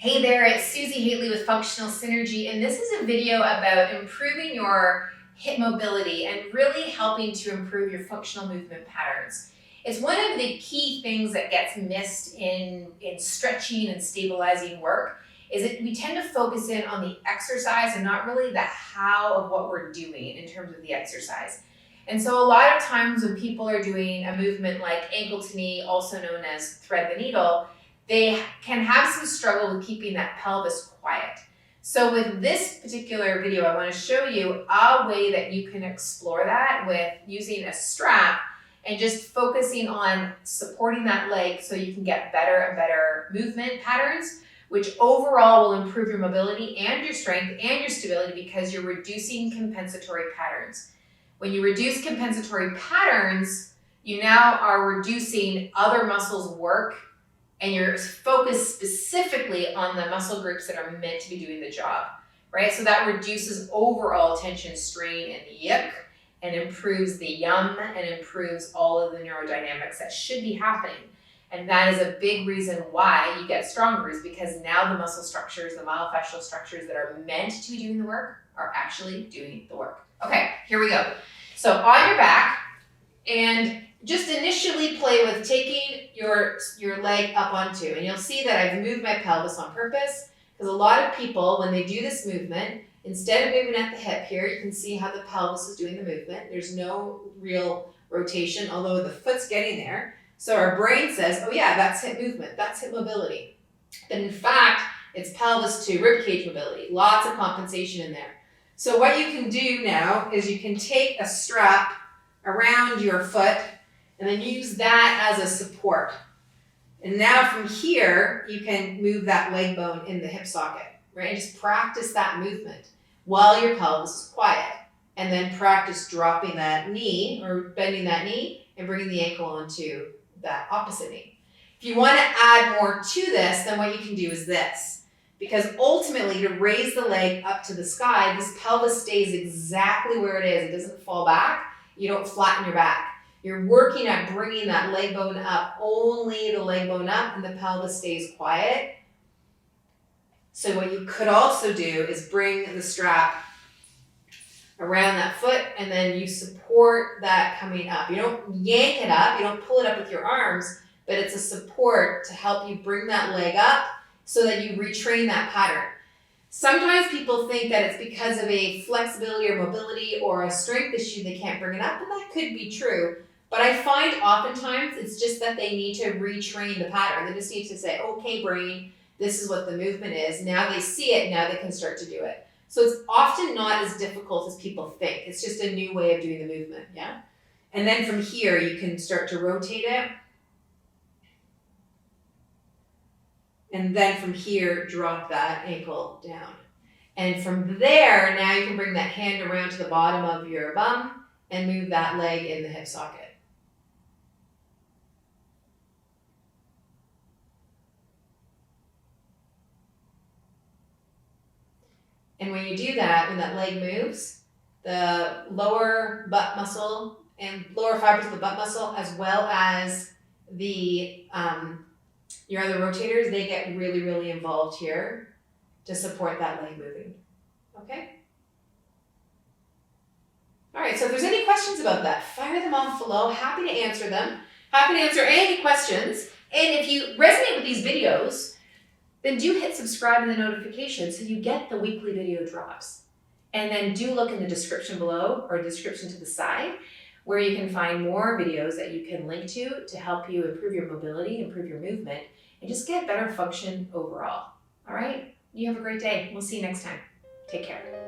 Hey there, it's Susi Hately with Functional Synergy, and this is a video about improving your hip mobility and really helping to improve your functional movement patterns. It's one of the key things that gets missed in stretching and stabilizing work is that we tend to focus in on the exercise and not really the how of what we're doing in terms of the exercise. And so a lot of times when people are doing a movement like ankle to knee, also known as thread the needle, they can have some struggle with keeping that pelvis quiet. So with this particular video, I want to show you a way that you can explore that with using a strap and just focusing on supporting that leg so you can get better and better movement patterns, which overall will improve your mobility and your strength and your stability because you're reducing compensatory patterns. When you reduce compensatory patterns, you now are reducing other muscles' work and you're focused specifically on the muscle groups that are meant to be doing the job, right? So that reduces overall tension, strain, and yick, and improves the yum, and improves all of the neurodynamics that should be happening. And that is a big reason why you get stronger, is because now the muscle structures, the myofascial structures that are meant to be doing the work are actually doing the work. Okay, here we go. So on your back, and just initially play with taking your leg up onto, and you'll see that I've moved my pelvis on purpose, because a lot of people, when they do this movement, instead of moving at the hip here, you can see how the pelvis is doing the movement. There's no real rotation, although the foot's getting there. So our brain says, oh yeah, that's hip movement, that's hip mobility. But in fact, it's pelvis to ribcage mobility, lots of compensation in there. So what you can do now is you can take a strap around your foot and then use that as a support. And now from here, you can move that leg bone in the hip socket, right? And just practice that movement while your pelvis is quiet. And then practice dropping that knee or bending that knee and bringing the ankle onto that opposite knee. If you want to add more to this, then what you can do is this. Because ultimately, to raise the leg up to the sky, this pelvis stays exactly where it is. It doesn't fall back. You don't flatten your back. You're working at bringing that leg bone up, only the leg bone up, and the pelvis stays quiet. So what you could also do is bring the strap around that foot, and then you support that coming up. You don't yank it up, you don't pull it up with your arms, but it's a support to help you bring that leg up so that you retrain that pattern. Sometimes people think that it's because of a flexibility or mobility or a strength issue they can't bring it up, and that could be true. But I find oftentimes it's just that they need to retrain the pattern. They just need to say, okay, brain, this is what the movement is. Now they see it, now they can start to do it. So it's often not as difficult as people think. It's just a new way of doing the movement, yeah? And then from here, you can start to rotate it. And then from here, drop that ankle down. And from there, now you can bring that hand around to the bottom of your bum and move that leg in the hip socket. And when you do that, when that leg moves, the lower butt muscle and lower fibers of the butt muscle, as well as the your other rotators, they get really, really involved here to support that leg moving. Okay? All right, so if there's any questions about that, fire them off below. Happy to answer them. Happy to answer any questions. And if you resonate with these videos, then do hit subscribe and the notification so you get the weekly video drops. And then do look in the description below or description to the side where you can find more videos that you can link to help you improve your mobility, improve your movement, and just get better function overall. All right? You have a great day. We'll see you next time. Take care.